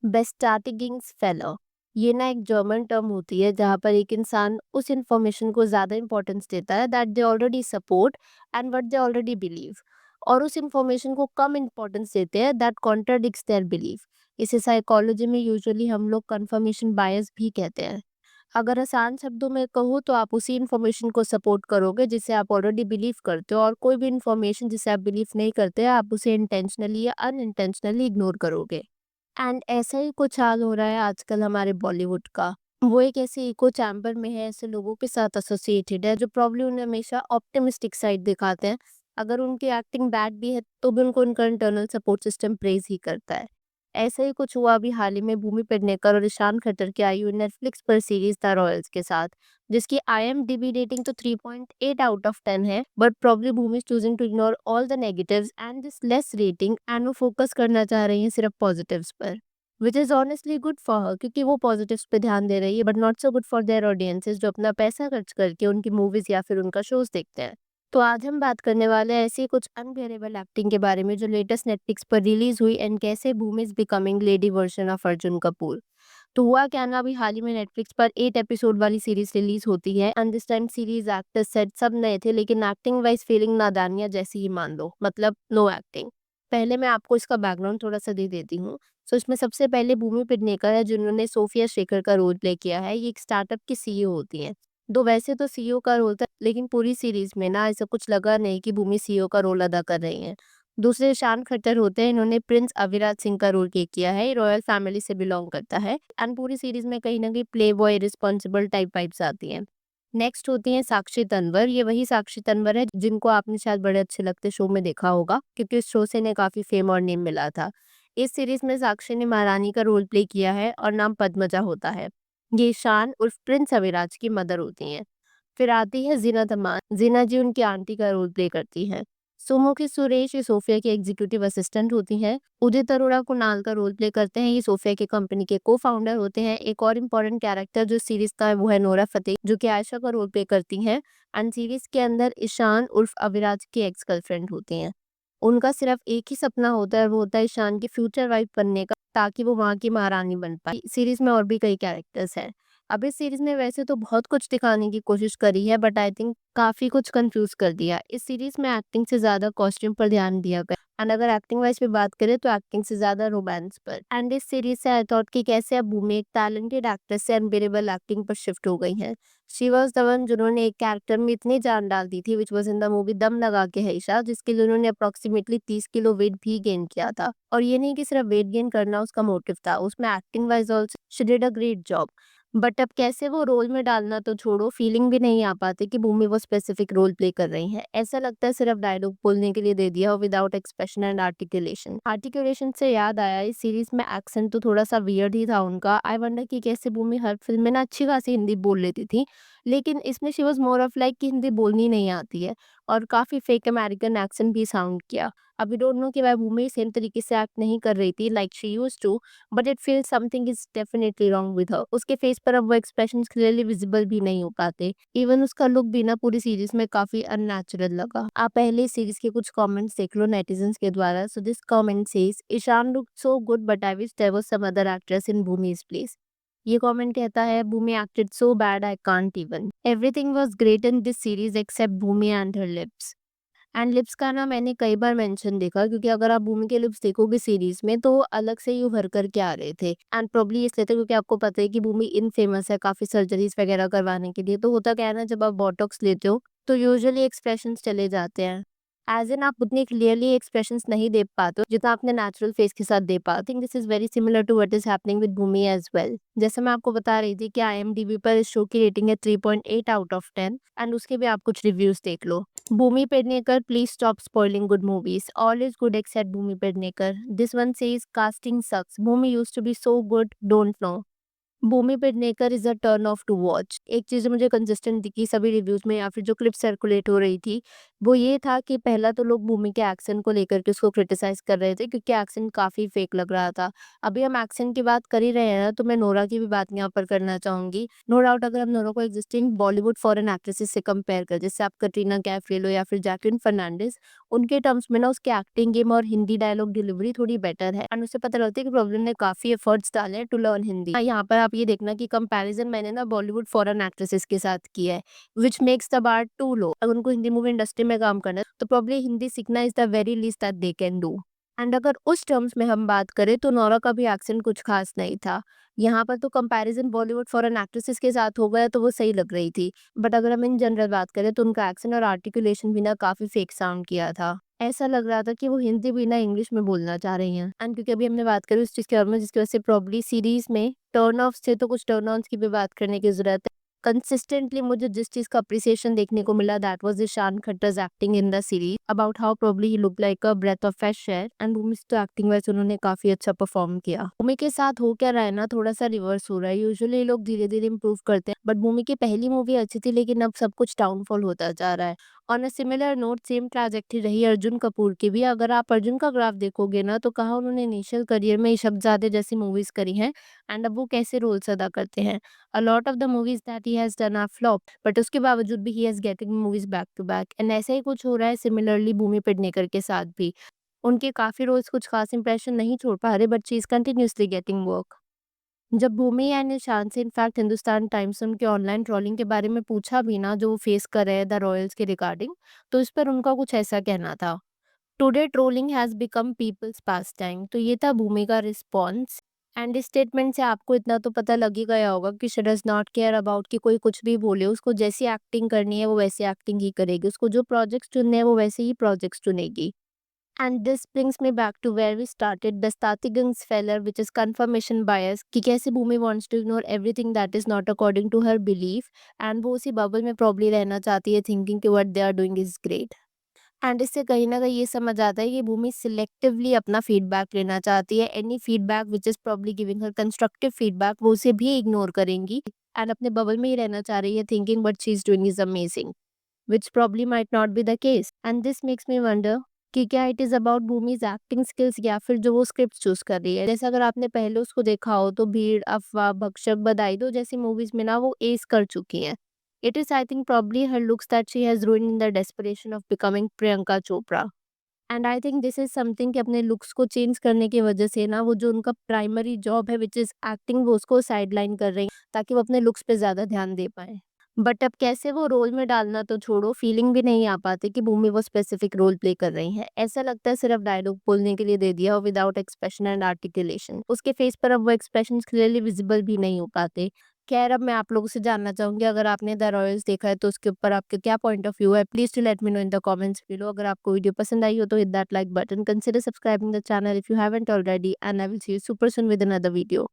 बेस्टारटिगिंग्स failure ये ना एक जर्मन टर्म होती है जहाँ पर एक इंसान उस इंफॉर्मेशन को ज़्यादा इंपॉर्टेंस देता है that they already support and what they already believe, और उस इंफॉर्मेशन को कम इंपॉर्टेंस देते हैं दैट कॉन्ट्राडिक्ट्स देयर बिलीफ। इसे साइकोलॉजी में यूजुअली हम लोग कंफर्मेशन बायस भी कहते हैं। अगर आसान शब्दों में कहूँ तो आप उसी इंफॉर्मेशन को सपोर्ट करोगे जिसे आप ऑलरेडी बिलीव करते हो, और कोई भी इंफॉर्मेशन जिसे आप बिलीव नहीं करते आप उसे इंटेंशनली या अनइंटेंशनली इग्नोर करोगे। एंड ऐसा ही कुछ हाल हो रहा है आजकल हमारे बॉलीवुड का। वो एक ऐसे इको चैम्बर में है, ऐसे लोगों के साथ एसोसिएटेड है जो प्रॉब्ली उन्हें हमेशा ऑप्टिमिस्टिक साइड दिखाते हैं। अगर उनकी एक्टिंग बैड भी है तो भी उनको उनका इंटरनल सपोर्ट सिस्टम प्रेज ही करता है। ऐसा ही कुछ हुआ अभी हाल ही में भूमि पेडनेकर और ईशान खट्टर की आई हुई नेटफ्लिक्स पर सीरीज द रॉयल्स के साथ, जिसकी IMDb रेटिंग तो 3.8 आउट ऑफ 10 है, but probably Bhumi is choosing to ignore all the negatives and this less rating and वो फोकस करना चाह रही हैं सिर्फ पॉजिटिव्स पर, which is honestly good for her क्योंकि वो पॉजिटिव्स पे ध्यान दे रही है, but not so good for their audiences जो अपना पैसा खर्च करके उनकी मूवीज या फिर उनका शोज देखते हैं। तो आज हम बात करने वाले हैं ऐसी कुछ अनबियरेबल एक्टिंग के बारे में जो लेटेस्ट नेटफ्लिक्स पर रिलीज हुई एंड कैसे Bhumi is becoming lady version of Arjun Kapoor. तो हुआ क्या ना, अभी हाल ही में नेटफ्लिक्स पर 8 एपिसोड वाली सीरीज रिलीज होती है and this time series actors set सब नए थे, लेकिन एक्टिंग वाइज फीलिंग नादानिया जैसी ही मान लो, मतलब नो एक्टिंग। पहले मैं आपको इसका बैकग्राउंड थोड़ा सा दे देती हूँ। सो इसमें सबसे पहले भूमि पेडनेकर है जिन्होंने सोफिया शेखर का रोल प्ले किया है। ये एक स्टार्टअप की सीईओ होती हैं। दो वैसे तो सीईओ का रोल था, लेकिन पूरी सीरीज में ना ऐसा कुछ लगा नहीं कि भूमि सीईओ का रोल अदा कर रही हैं। दूसरे ईशान खट्टर होते हैं, इन्होंने प्रिंस अविराज सिंह का रोल प्ले किया है। रॉयल फैमिली से बिलोंग करता है एंड पूरी सीरीज में कहीं ना कहीं play boy responsible type vibes आती हैं। नेक्स्ट होती हैं साक्षी तन्वर। ये वही साक्षी तन्वर है जिनको आपने शायद बड़े अच्छे लगते शो में देखा होगा क्योंकि इस शो से इन्हें काफी फेम और नेम मिला था। इस सीरीज में साक्षी ने महारानी का रोल प्ले किया है और नाम पद्मजा होता है। ये ईशान उर्फ प्रिंस अविराज की मदर होती हैं। फिर आती है जीनत अमान। जीना जी उनकी आंटी का रोल प्ले करती हैं। सुमुखी सुरेश ये सोफिया की एग्जीक्यूटिव असिस्टेंट होती हैं। उदित अरोड़ा कुणाल का रोल प्ले करते हैं। ये सोफिया की कंपनी के को फाउंडर होते हैं। एक और इम्पोर्टेंट कैरेक्टर जो सीरीज का है वो है नोरा फतेह जो कि आयशा का रोल प्ले करती हैं एंड सीरीज के अंदर ईशान उर्फ अविराज की एक्स गर्लफ्रेंड होती हैं। उनका सिर्फ एक ही सपना होता है, वो होता है ईशान की फ्यूचर वाइफ बनने का ताकि वो वहाँ की महारानी बन पाए। सीरीज में और भी कई कैरेक्टर्स हैं। अब इस सीरीज ने वैसे तो बहुत कुछ दिखाने की कोशिश करी है, बट आई थिंक काफी कुछ कंफ्यूज कर दिया। इस सीरीज में एक्टिंग से ज्यादा कॉस्ट्यूम पर ध्यान दिया गया एंड अगर एक्टिंग वाइज पे बात करें तो एक्टिंग से ज्यादा रोमांस पर। एंड इस सीरीज से आई थॉट कि कैसे अब भूमि एक टैलेंटेड एक्ट्रेस से अनबिलीवेबल एक्टिंग पर शिफ्ट हो गई हैं। शी वॉज द वन जिन्होंने एक कैरेक्टर में इतनी जान डाल दी थी which was in the movie दम लगा के है ईशा, जिसके लिए उन्होंने अप्रोक्सीमेटली 30 किलो वेट भी गेन किया था। और ये नहीं कि सिर्फ वेट गेन करना उसका मोटिव था, उसमें acting wise also she did a great job. But अब कैसे वो रोल में डालना तो छोड़ो, फीलिंग भी नहीं आ पाती कि भूमि वो स्पेसिफिक रोल प्ले कर रही हैं। ऐसा लगता है सिर्फ डायलॉग बोलने के लिए दे दिया हो without expression and articulation. Articulation से याद आया, इस सीरीज में एक्सेंट तो थोड़ा सा वियर्ड ही था उनका। आई वंडर कि कैसे भूमि हर फिल्म में ना अच्छी खासी हिंदी बोल लेती थी, लेकिन इसमें she was more of like कि हिंदी बोलनी नहीं आती है और काफी फेक अमेरिकन एक्सेंट भी साउंड किया। अभी डोंट नो कि वह भूमि सेम तरीके से एक्ट नहीं कर रही थी like she used to, but it feels something is definitely wrong with her. उसके फेस पर अब वो एक्सप्रेशंस क्लियरली विजिबल भी नहीं हो पाते। इवन उसका लुक भी ना पूरी सीरीज में काफी अननेचुरल लगा। आप पहले सीरीज के कुछ कमेंट्स देख लो नेटिजन्स के द्वारा। So this comment says Ishaan look so good but I wish there was some other actress in Bhumi's place. ये कमेंट कहता है Bhumi acted so bad I can't even. Everything was great in this series except Bhumi and her lips. And lips का ना मैंने कई बार mention देखा क्योंकि अगर आप भूमि के लिप्स देखोगे सीरीज में तो वो अलग से ही उभर कर के आ रहे थे। एंड प्रॉब्ली इसलिए थे क्योंकि आपको पता है कि भूमि इन फेमस है काफी सर्जरीज वगैरह करवाने के लिए। तो होता क्या है ना, जब आप बोटॉक्स लेते हो तो यूजुअली एक्सप्रेशंस चले जाते हैं। एज एन आप उतनी क्लियरली एक्सप्रेशंस नहीं दे पाते हो जितना अपने नेचुरल फेस के साथ दे पाते। Think this is very similar to what is happening with Bhumi as well. जैसे मैं आपको बता रही थी कि IMDb पर इस शो की रेटिंग है 3.8 आउट ऑफ 10 एंड उसके भी आप कुछ रिव्यूज देख लो। Bhumi Pednekar, please stop spoiling good movies. All is good except Bhumi Pednekar. This one says casting sucks. Bhumi used to be so good, don't know. Bhumi Pednekar is a turn off to watch. एक चीज मुझे consistent दिखी सभी reviews में या फिर जो clip circulate हो रही थी वो ये था कि पहला तो लोग भूमि के एक्सेंट को लेकर के उसको क्रिटिसाइज कर रहे थे क्योंकि एक्सेंट काफी फेक लग रहा था। अभी हम एक्सेंट की बात कर ही रहे हैं ना, तो मैं नोरा की भी बात यहाँ पर करना चाहूंगी। नो डाउट अगर हम नोरा को एग्जिस्टिंग बॉलीवुड फॉरेन एक्ट्रेसेस से कंपेयर कर, जैसे आप कटरीना कैफ ले लो या फिर जैकलिन फर्नांडिस, उनके टर्म्स में ना उसकी एक्टिंग गेम और हिंदी डायलॉग डिलीवरी थोड़ी बेटर है एंड उससे पता लगता है कि प्रॉब्लम ने काफी एफर्ट्स डाले हैं टू लर्न हिंदी। यहाँ पर आप ये देखना कि कंपैरिजन मैंने ना बॉलीवुड फॉरेन एक्ट्रेसेस के साथ किया है, which makes the bar too low. अगर उनको हिंदी मूवी इंडस्ट्री में काम करना है तो प्रॉब्ली हिंदी सीखना is the very least that they can do. And अगर उस टर्म्स में हम बात करें तो नोरा का भी एक्सेंट कुछ खास नहीं था। यहाँ पर तो कंपैरिजन बॉलीवुड फॉरेन एक्ट्रेसेस के साथ हो गया तो वो सही लग रही थी, बट अगर हम इन जनरल बात करें तो उनका एक्सेंट और आर्टिकुलेशन भी ना काफी फेक साउंड किया था। ऐसा लग रहा था कि वो हिंदी भी ना इंग्लिश में बोलना चाह रही हैं। एंड क्योंकि अभी हमने बात करी उस चीज़ के बारे में जिसकी वजह से प्रॉब्ली सीरीज में टर्न ऑफ्स थे, तो कुछ टर्न ऑन्स की भी बात करने की जरूरत है। कंसिस्टेंटली मुझे जिस चीज का अप्रिसिएशन देखने को मिला that was Ishaan Khattar's acting in the series about how probably he look like a breath of fresh air. And Bhumi से तो एक्टिंग वैसे उन्होंने काफी अच्छा परफॉर्म किया। भूमि के साथ हो क्या रहा है ना, थोड़ा सा रिवर्स हो रहा है। यूजुअली लोग धीरे धीरे इंप्रूव करते हैं, बट भूमि की पहली मूवी अच्छी थी लेकिन अब सब कुछ डाउनफॉल होता जा रहा है। On a similar note same trajectory रही अर्जुन कपूर की भी। अगर आप अर्जुन का ग्राफ देखोगे ना तो कहा उन्होंने इनिशियल करियर में शब्दजादे जैसी मूवीज करी हैं एंड अब वो कैसे रोल्स अदा करते हैं। A lot of the movies that he has done are flopped, but उसके बावजूद भी he is getting movies back to back and ऐसा ही कुछ हो रहा है सिमिलरली भूमि पेडनेकर के साथ भी। उनके काफी रोल्स कुछ खास इंप्रेशन नहीं छोड़ पा रहे, but she is continuously getting work. जब भूमि एंड ईशान से इनफैक्ट हिंदुस्तान टाइम्स ने उनके ऑनलाइन ट्रोलिंग के बारे में पूछा भी ना, जो वो फेस कर रहे हैं द रॉयल्स के रिगार्डिंग, तो इस पर उनका कुछ ऐसा कहना था, today trolling has become people's pastime. तो ये था भूमि का रिस्पॉन्स। एंड इस स्टेटमेंट से आपको इतना तो पता लग ही गया होगा कि she does not care about कि कोई कुछ भी बोले। उसको जैसी एक्टिंग करनी है वो वैसी एक्टिंग ही करेगी, उसको जो प्रोजेक्ट्स चुनने हैं वो वैसे ही प्रोजेक्ट्स चुनेगी। And this brings me back to where we started the startings failure which is confirmation bias, कि कैसे Bhumi wants to ignore everything that is not according to her belief and वो उसी बबल में प्रॉब्ली रहना चाहती है thinking कि what they are doing is great. And इससे कहीं न कहीं ये समझ आता है कि भूमि सिलेक्टिवली अपना फीडबैक लेना चाहती है। Any feedback which is probably giving her constructive feedback वो उसे भी इग्नोर करेंगी एंड अपने बबल में ही रहना चाह रही है thinking what she is doing is amazing, which probably might not be the case. And this makes me wonder कि क्या it is about Bhumi's acting skills या फिर जो वो स्क्रिप्ट चूज़ कर रही है। जैसे अगर आपने पहले उसको देखा हो तो भीड़, अफ़वाह, भक्षक, बधाई दो जैसी मूवीज़ में ना वो एस कर चुकी हैं। It is, I think, probably her looks that she has ruined in the desperation of becoming Priyanka Chopra. And I think this is something कि अपने लुक्स को चेंज करने की वजह से ना वो जो उनका प्राइमरी जॉब है विच इज एक्टिंग वो उसको साइडलाइन कर रही हैं ताकि वो अपने लुक्स पे ज्यादा ध्यान दे पाए। बट अब कैसे वो रोल में डालना तो छोड़ो, फीलिंग भी नहीं आ पाती कि भूमि वो स्पेसिफिक रोल प्ले कर रही हैं। ऐसा लगता है सिर्फ डायलॉग बोलने के लिए दे दिया और विदाउट एक्सप्रेशन एंड आर्टिकुलेशन। उसके फेस पर अब वो एक्सप्रेशन क्लियरली विजिबल भी नहीं हो पाते। खैर, अब मैं आप लोगों से जानना चाहूंगी अगर आपने द रॉयल्स देखा है तो उसके ऊपर आपका क्या पॉइंट ऑफ व्यू है। Please to let me know in the comments below. अगर आपको वीडियो पसंद आई हो तो hit that like button, consider subscribing the channel if you haven't already, and I will see you super soon with another video.